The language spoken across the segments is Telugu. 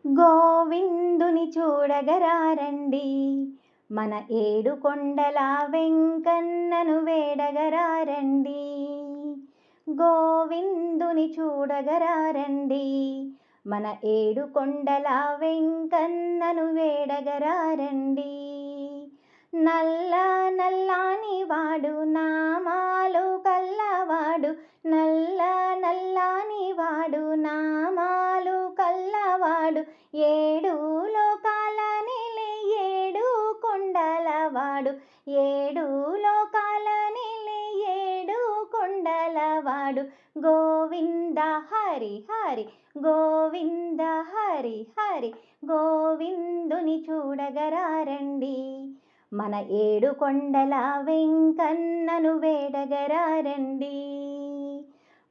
గోవిందుని చూడగరారండి, మన ఏడు కొండల వెంకన్నను వేడగరారండి. గోవిందుని చూడగరారండి, మన ఏడు కొండల వెంకన్నను వేడగరారండి. నల్ల నల్లాని వాడు నామాలు కల్లవాడు, నల్ల నల్లాని వాడు నామాలు కల్లవాడు, ఏడు లోకాల నెలే ఏడు కొండలవాడు, ఏడు లోకాల నెలే ఏడు కొండలవాడు. గోవింద హరి హరి గోవింద హరి హరి, గోవిందుని చూడగరారండి, మన ఏడు కొండల వెంకన్నను వేడగరారండి.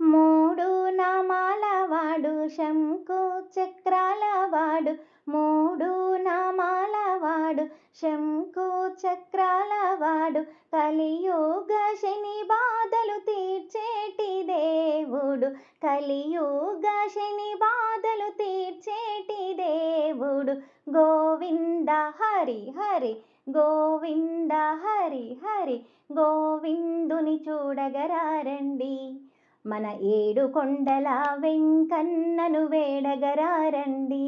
మూడు నామాల వాడు శంకు చక్రాల వాడు, మూడు నామాల వాడు శంకు చక్రాల వాడు, కలియుగ శని బాధలు తీర్చేటి దేవుడు, కలియుగ శని బాధలు తీర్చేటి దేవుడు. గోవింద హరి హరి గోవింద హరి హరి, గోవిందుని చూడగరారండి, మన ఏడు కొండల వెంకన్నను వేడగరారండి.